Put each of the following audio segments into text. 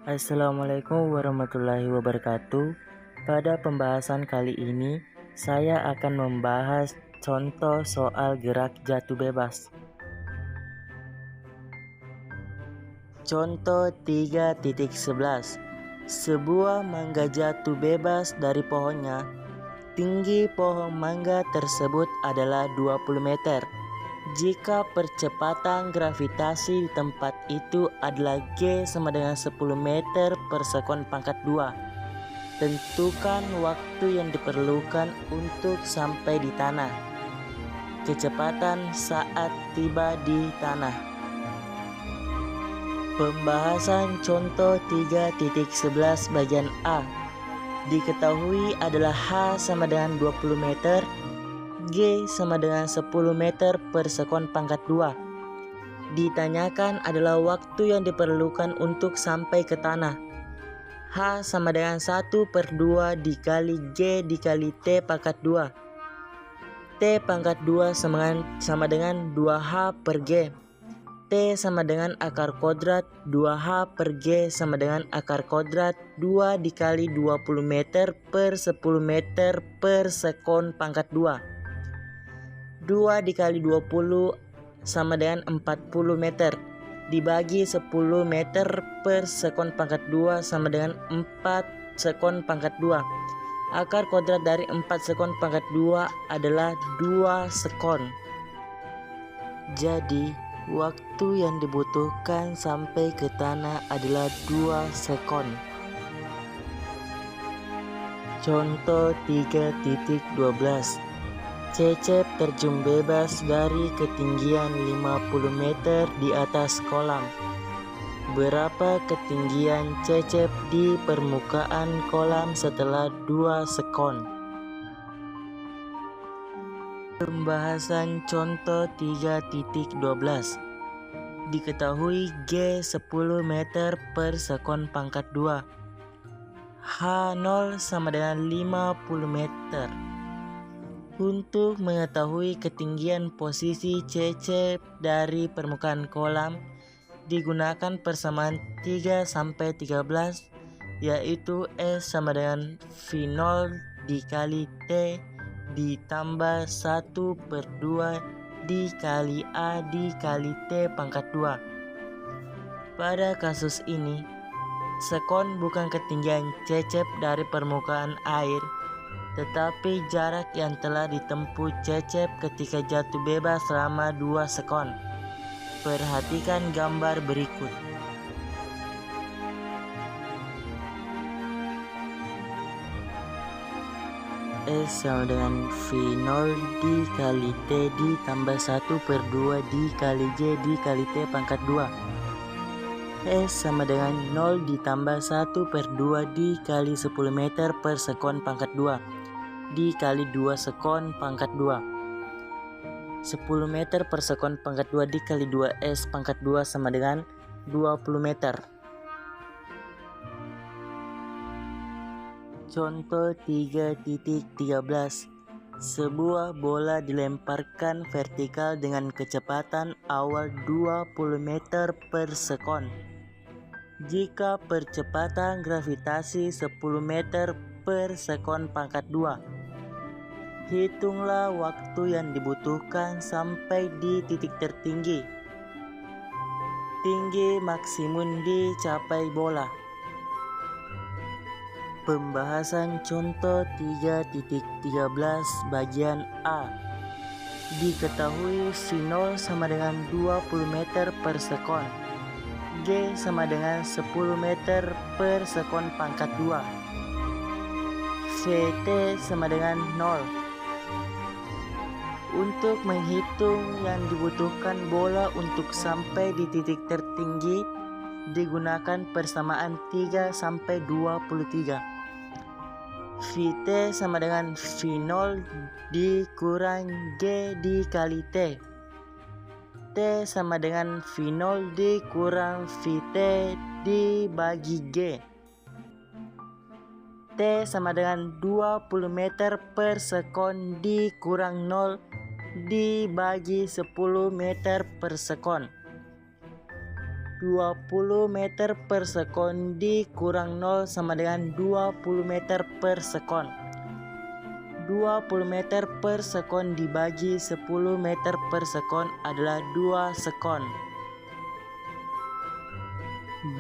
Assalamualaikum warahmatullahi wabarakatuh. Pada pembahasan kali ini, saya akan membahas contoh soal gerak jatuh bebas. Contoh 3.11. Sebuah mangga jatuh bebas dari pohonnya. Tinggi pohon mangga tersebut adalah 20 meter. Jika percepatan gravitasi di tempat itu adalah G sama dengan 10 meter per sekon pangkat 2. Tentukan waktu yang diperlukan untuk sampai di tanah. Kecepatan saat tiba di tanah. Pembahasan contoh 3.11 bagian A. Diketahui adalah H sama dengan 20 meter, G sama dengan 10 meter per sekon pangkat 2. Ditanyakan adalah waktu yang diperlukan untuk sampai ke tanah. H sama dengan 1/2 dikali G dikali T pangkat 2. T pangkat 2 sama dengan 2H per G. T sama dengan akar kuadrat 2H per G sama dengan akar kuadrat 2 dikali 20 meter per 10 meter per sekon pangkat 2. 2 dikali 20 sama dengan 40 meter. Dibagi 10 meter per sekon pangkat 2 sama dengan 4 sekon pangkat 2. Akar kuadrat dari 4 sekon pangkat 2 adalah 2 sekon. Jadi, waktu yang dibutuhkan sampai ke tanah adalah 2 sekon. Contoh 3.12. Cecep terjun bebas dari ketinggian 50 meter di atas kolam. Berapa ketinggian Cecep di permukaan kolam setelah 2 sekon? Pembahasan contoh 3.12. Diketahui G 10 meter per sekon pangkat 2. H0 sama dengan 50 meter. Untuk mengetahui ketinggian posisi Cecep dari permukaan kolam, digunakan persamaan 3/13, yaitu S sama dengan V0 dikali T ditambah 1/2 dikali A dikali T pangkat 2. Pada kasus ini, sekon bukan ketinggian Cecep dari permukaan air, tetapi jarak yang telah ditempuh Cecep ketika jatuh bebas selama 2 sekon. Perhatikan gambar berikut. S sama dengan V0 dikali T ditambah 1/2 dikali J dikali T pangkat 2. S sama dengan 0 ditambah 1/2 dikali 10 meter per sekon pangkat 2. Dikali 2 sekon pangkat 2. 10 meter per sekon pangkat 2 dikali 2S pangkat 2 sama dengan 20 meter. Contoh 3.13. Sebuah bola dilemparkan vertikal dengan kecepatan awal 20 meter per sekon. Jika percepatan gravitasi 10 meter per sekon pangkat 2. Hitunglah waktu yang dibutuhkan sampai di titik tertinggi. Tinggi maksimum dicapai bola. Pembahasan contoh 3.13 bagian A. Diketahui V0 sama dengan 20 meter per sekon. G sama dengan 10 meter per sekon pangkat 2. Vt sama dengan 0. Untuk menghitung yang dibutuhkan bola untuk sampai di titik tertinggi, digunakan persamaan 3/23. Vt sama dengan V0 dikurang G dikali T. T sama dengan V0 dikurang Vt dibagi G. T sama dengan 20 meter per sekon dikurang 0 dibagi 10 meter per sekon. 20 meter per sekon dikurang 0 sama dengan 20 meter per sekon. 20 meter per sekon dibagi 10 meter per sekon adalah 2 sekon.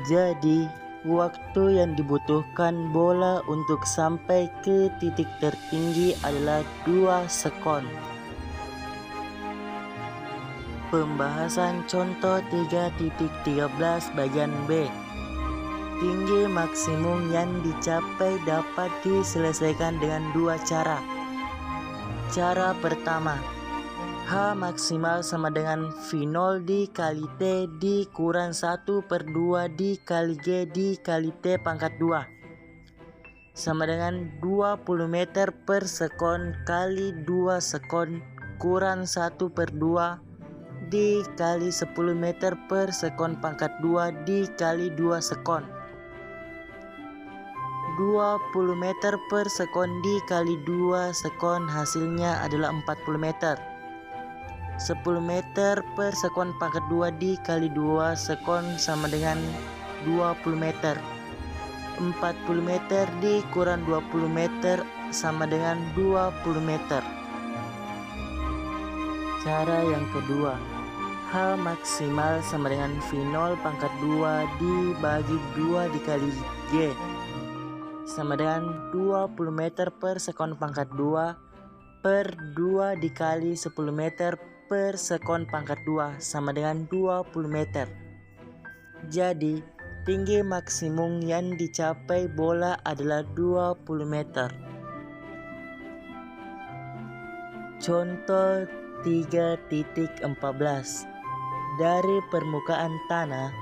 Jadi, waktu yang dibutuhkan bola untuk sampai ke titik tertinggi adalah 2 sekon. Pembahasan contoh 3.13 bagian B. Tinggi maksimum yang dicapai dapat diselesaikan dengan dua cara. Cara pertama, H maksimal sama dengan V0 dikali T dikurang 1/2 dikali G dikali T pangkat 2 sama dengan 20 meter per sekon kali 2 sekon kurang 1/2 dikali 10 meter per sekon pangkat 2 dikali 2 sekon. 20 meter per sekon dikali 2 sekon hasilnya adalah 40 meter. 10 meter per sekon pangkat 2 dikali 2 sekon sama dengan 20 meter. 40 meter dikurang 20 meter sama dengan 20 meter. Cara yang kedua, H maksimal sama dengan V0 pangkat 2 dibagi 2 dikali G sama dengan 20 meter per sekon pangkat 2 per 2 dikali 10 meter per sekon pangkat 2 sama dengan 20 meter. Jadi, tinggi maksimum yang dicapai bola adalah 20 meter. Contoh 3.14. Dari permukaan tanah,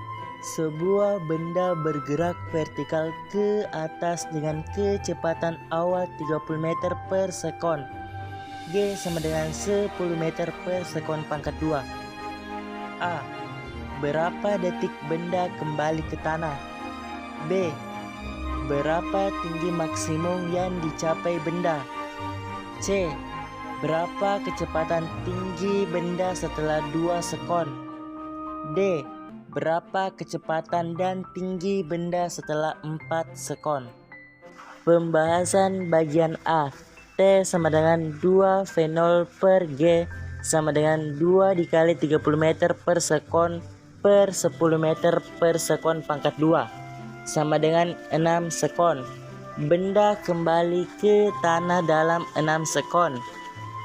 sebuah benda bergerak vertikal ke atas dengan kecepatan awal 30 meter per sekon. G sama dengan 10 meter per sekon pangkat 2. A. Berapa detik benda kembali ke tanah? B. Berapa tinggi maksimum yang dicapai benda? C. Berapa kecepatan tinggi benda setelah 2 sekon? D. Berapa kecepatan dan tinggi benda setelah 4 sekon? Pembahasan bagian A. T sama dengan 2 V0 per G sama dengan 2 dikali 30 meter per sekon per 10 meter per sekon pangkat 2 sama dengan 6 sekon. Benda kembali ke tanah dalam 6 sekon.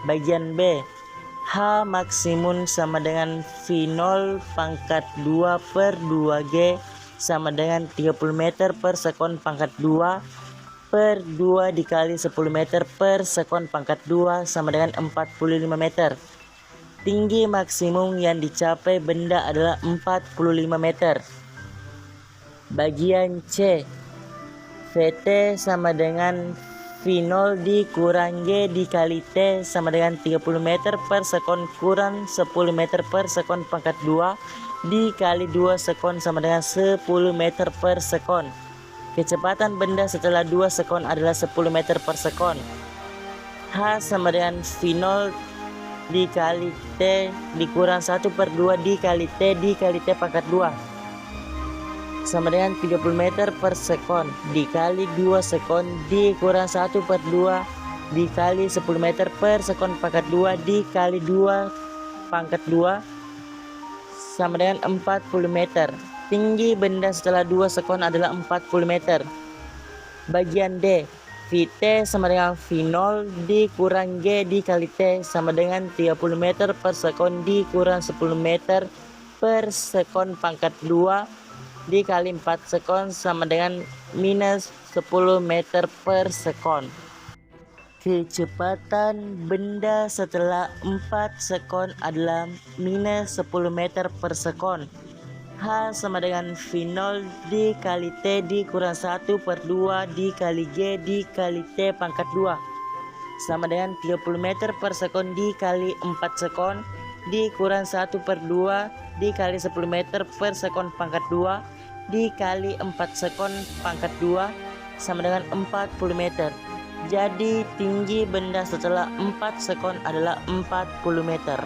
Bagian B. H maksimum sama dengan V0 pangkat 2 per 2G sama dengan 30 meter per sekon pangkat 2 per 2 dikali 10 meter per sekon pangkat 2 sama dengan 45 meter. Tinggi maksimum yang dicapai benda adalah 45 meter. Bagian C. VT sama dengan V0 dikurang G dikali T sama dengan 30 meter per sekon kurang 10 meter per sekon pangkat 2 dikali 2 sekon sama dengan 10 meter per sekon. Kecepatan benda setelah 2 sekon adalah 10 meter per sekon. H sama dengan V0 dikali T dikurang 1/2 dikali T pangkat 2 sama dengan 30 meter per sekon dikali 2 sekon dikurang 1/2 dikali 10 meter per sekon pangkat 2 dikali 2 pangkat 2 sama dengan 40 meter. Tinggi benda setelah 2 sekon adalah 40 meter. Bagian D. Vt sama dengan V0 dikurang G dikali T sama dengan 30 meter per sekon dikurang 10 meter per sekon pangkat 2 dikali 4 sekon sama dengan minus 10 meter per sekon. Kecepatan benda setelah 4 sekon adalah minus 10 meter per sekon. H sama dengan V0 dikali T dikurang 1/2 dikali G dikali T pangkat 2 sama dengan 30 meter per sekon dikali 4 sekon dikurang 1/2 dikali 10 meter per sekon pangkat 2 dikali 4 sekon pangkat 2 sama dengan 40 meter. Jadi tinggi benda setelah 4 sekon adalah 40 meter.